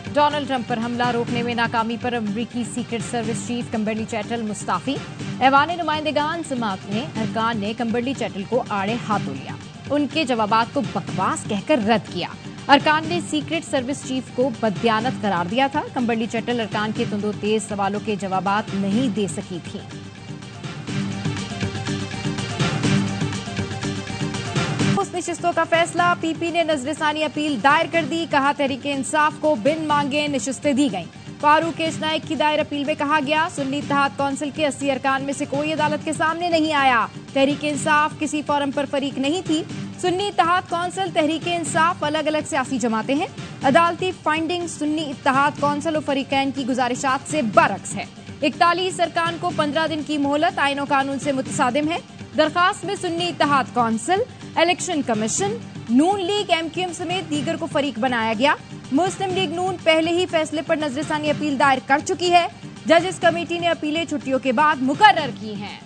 Donald Trump पर हमला रोकने में नाकामी पर अमरीकी secret service chief Kimberly Cheatle मुस्ताफी। ऐवान नुमाइंदगान समाअत में अरकान ने किम्बर्ली चैटल को आड़े हाथों लिया, उनके जवाबात को बकवास कहकर रद्द किया। अरकान ने सीक्रेट सर्विस चीफ को बददियानत करार दिया था। किम्बर्ली चैटल अरकान के तुंदो तेज सवालों के जवाबात नहीं दे सकी थी। नशिस्तों का फैसला, पीपी ने नजरसानी अपील दायर कर दी। कहा तहरीक इंसाफ को बिन मांगे नशिस्तें दी गईं। फारूक एस नाइक की दायर अपील में कहा गया, सुन्नी इत्तेहाद कौंसिल के 80 अरकान में से कोई अदालत के सामने नहीं आया। तहरीक इंसाफ किसी फोरम पर फरीक नहीं थी। सुन्नी इत्तेहाद कौंसिल, तहरीक इंसाफ अलग अलग सियासी जमातें हैं। अदालती फाइंडिंग सुन्नी इत्तेहाद कौंसिल और फरीकैन की गुजारिशात से बरक्स है। 41 अरकान को 15 दिन की मोहलत आईन और कानून से मुतसादिम है। दरखास्त में सुन्नी इत्तेहाद कौंसिल, इलेक्शन कमीशन, नून लीग, एमक्यूएम समेत दीगर को फरीक बनाया गया। मुस्लिम लीग नून पहले ही फैसले पर नजरसानी अपील दायर कर चुकी है। जजेस कमेटी ने अपीलें छुट्टियों के बाद मुकर्रर की हैं।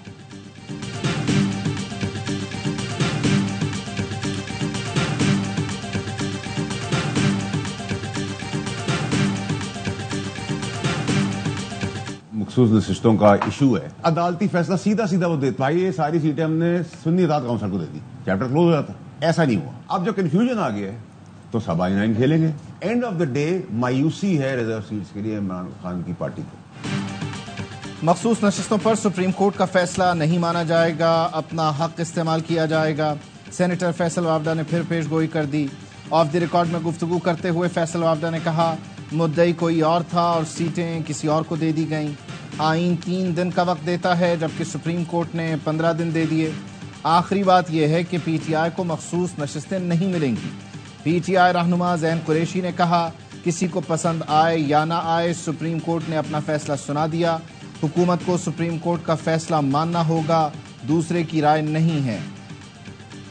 मखसूस नशिस्तों का इशू है, अदालती फैसला सीधा सीधा वो देता है, ये सारी सीटें हमने सुन्नी इत्तेहाद काउंसिल को दे दी, चैप्टर क्लोज हो जाता। ऐसा नहीं हुआ। अब जो कंफ्यूजन आ गया है तो सब आई-9 खेलेंगे। एंड ऑफ द डे मायूसी है रिजर्व सीट्स के लिए इमरान खान की पार्टी को। मखसूस नशिस्तों पर सुप्रीम कोर्ट का फैसला नहीं माना जाएगा, अपना हक इस्तेमाल किया जाएगा। सेनेटर फैसल वावडा ने फिर पेशगोई कर दी। ऑफ द रिकॉर्ड में गुफ्तगू करते हुए फैसल वावडा ने कहा, मुद्दई कोई और था और सीटें किसी और को दे दी गईं। आईन 3 दिन का वक्त देता है, जबकि सुप्रीम कोर्ट ने 15 दिन दे दिए। आखिरी बात यह है कि पीटीआई को मखसूस नशिस्तें नहीं मिलेंगी। पीटीआई रहनुमा ज़ैन कुरैशी ने कहा, किसी को पसंद आए या ना आए, सुप्रीम कोर्ट ने अपना फैसला सुना दिया। हुकूमत को सुप्रीम कोर्ट का फैसला मानना होगा, दूसरे की राय नहीं है।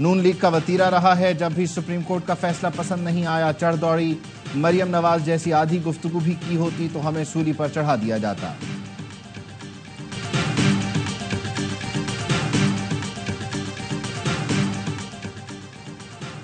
नून लीग का वतीरा रहा है, जब भी सुप्रीम कोर्ट का फैसला पसंद नहीं आया चढ़ दौड़ी। मरियम नवाज जैसी आधी गुफ्तगू भी की होती तो हमें सूली पर चढ़ा दिया जाता।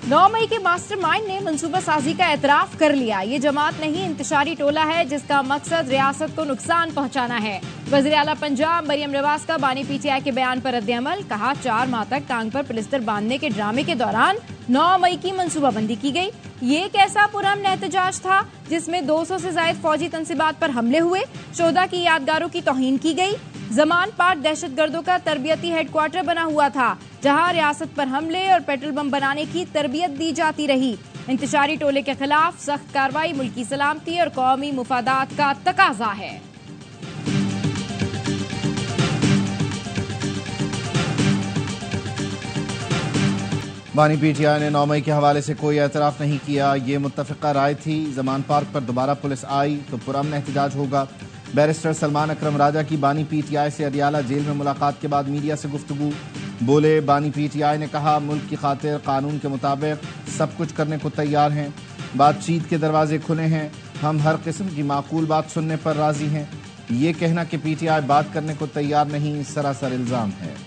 9 मई के मास्टरमाइंड ने मंसूबा साजी का एतराफ कर लिया। ये जमात नहीं, इंतशारी टोला है जिसका मकसद रियासत को नुकसान पहुंचाना है। वज़ीर आला पंजाब मरियम नवाज का बानी पीटीआई के बयान पर रद्द-ए-अमल। कहा, 4 माह तक टांग पर प्लिस्टर बांधने के ड्रामे के दौरान 9 मई की मंसूबाबंदी की गई। ये कैसा पुरअमन एहतजाज था जिसमें 200 से ज्यादा फौजी तनसीबात पर हमले हुए, शोधा की यादगारों की तौहीन की गई। जमान पार्क दहशतगर्दों का तरबियती हेडक्वार्टर बना हुआ था, जहां रियासत पर हमले और पेट्रोल बम बनाने की तरबियत दी जाती रही। इंतशारी टोले के खिलाफ सख्त कार्रवाई मुल्की सलामती और कौमी मुफादात का तकाजा है। बानी पीटीआई ने 9 मई के हवाले से कोई एतराफ नहीं किया। ये मुत्तफ़िका राय थी। जमान पार्क पर दोबारा पुलिस आई तो पुरअमन एहतजाज होगा। बैरिस्टर सलमान अकरम राजा की बानी पीटीआई से अदियाला जेल में मुलाकात के बाद मीडिया से गुफ्तगू। बोले, बानी पीटीआई ने कहा, मुल्क की खातिर कानून के मुताबिक सब कुछ करने को तैयार हैं। बातचीत के दरवाजे खुले हैं। हम हर किस्म की माकूल बात सुनने पर राजी हैं। ये कहना कि पीटीआई बात करने को तैयार नहीं, सरासर इल्जाम है।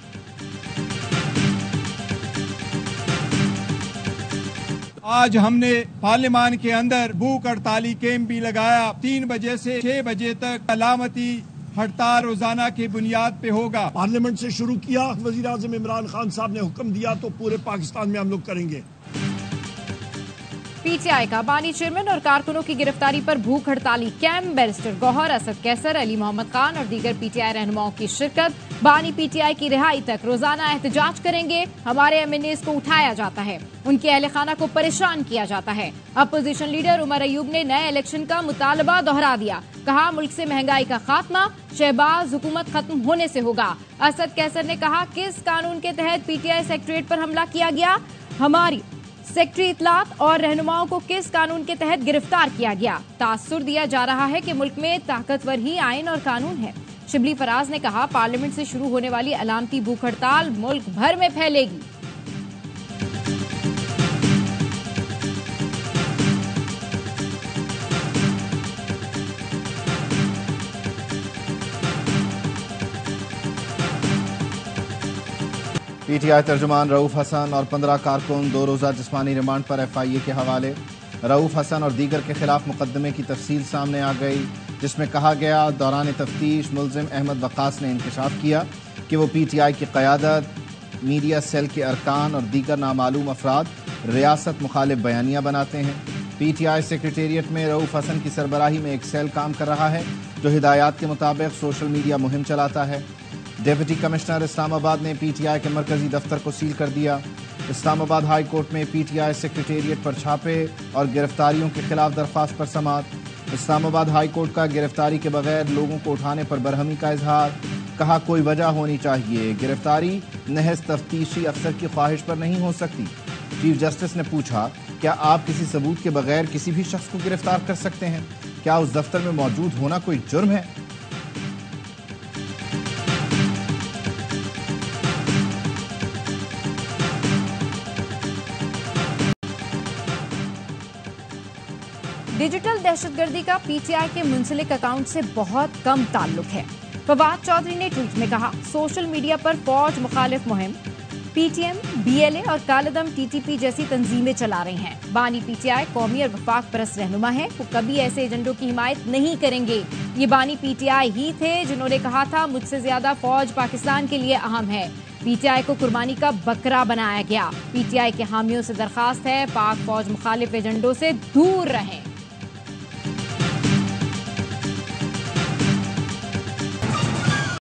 आज हमने पार्लियामान के अंदर भूख हड़ताली कैंप भी लगाया। 3 बजे से 6 बजे तक अलामती हड़ताल रोजाना की बुनियाद पे होगा। पार्लियामेंट से शुरू किया, वजीर आजम इमरान खान साहब ने हुक्म दिया तो पूरे पाकिस्तान में हम लोग करेंगे। पीटीआई का बानी चेयरमैन और कारकुनों की गिरफ्तारी पर भूख हड़ताली कैंप। बैरिस्टर गौहर, असद कैसर, अली मोहम्मद खान और दीगर पीटीआई रहनुमाओं की शिरकत। बानी पीटीआई की रिहाई तक रोजाना एहतजाज करेंगे। हमारे एमएनएस को उठाया जाता है, उनके अहले खाना को परेशान किया जाता है। अपोजिशन लीडर उमर अयूब ने नए इलेक्शन का मुतालबा दोहरा दिया। कहा, मुल्क से महंगाई का खात्मा शहबाज हुकूमत खत्म होने से होगा। असद कैसर ने कहा, किस कानून के तहत पीटीआई सेक्रेटरीट पर हमला किया गया? हमारी सेक्रेटरी इतलात और रहनुमाओं को किस कानून के तहत गिरफ्तार किया गया? तासुर दिया जा रहा है कि मुल्क में ताकतवर ही आईन और कानून है। शिबली फराज ने कहा, पार्लियामेंट से शुरू होने वाली अलामती भूख हड़ताल मुल्क भर में फैलेगी। पीटीआई तर्जुमान रऊफ हसन और 15 कारकुन 2 रोजा जिस्मानी रिमांड पर एफआईए के हवाले। रऊफ हसन और दीगर के खिलाफ मुकदमे की तफसील सामने आ गई, जिसमें कहा गया दौरान तफ्तीश मुलजिम अहमद वक्कास ने इंकशाफ किया कि वो PTI की क़यादत, मीडिया सेल के अरकान और दीगर नामालूम अफराद रियासत मुखालिफ बयानियाँ बनाते हैं। PTI सेक्रेटेरिएट में रऊफ हसन की सरबराही में एक सेल काम कर रहा है जो हिदायत के मुताबिक सोशल मीडिया मुहिम चलाता है। डिप्टी कमिश्नर इस्लामाबाद ने PTI के मरकजी दफ्तर को सील कर दिया। इस्लामाबाद हाई कोर्ट में PTI सेक्रेटेरिएट पर छापे और गिरफ्तारियों के खिलाफ दरख्वास्त पर समाअत। इस्लामाबाद हाई कोर्ट का गिरफ्तारी के बगैर लोगों को उठाने पर बरहमी का इजहार, कहा कोई वजह होनी चाहिए, गिरफ्तारी महज तफ्तीशी अफसर की ख्वाहिश पर नहीं हो सकती। चीफ जस्टिस ने पूछा, क्या आप किसी सबूत के बगैर किसी भी शख्स को गिरफ्तार कर सकते हैं? क्या उस दफ्तर में मौजूद होना कोई जुर्म है? डिजिटल दहशतगर्दी का PTI के मुंसलिक अकाउंट से बहुत कम ताल्लुक है। फवाद चौधरी ने ट्वीट में कहा, सोशल मीडिया पर फौज मुखालिफ मुहिम PTM, BLA और कालदम TTP जैसी तंजीमें चला रही हैं। बानी PTI कौमी और वफाक परस्त रहनुमा है, वो कभी ऐसे एजेंडों की हिमायत नहीं करेंगे। ये बानी PTI ही थे जिन्होंने कहा था मुझसे ज्यादा फौज पाकिस्तान के लिए अहम है। PTI को कुर्बानी का बकरा बनाया गया। PTI के हामियों से दरखास्त है, पाक फौज मुखालिफ एजेंडों से दूर रहें।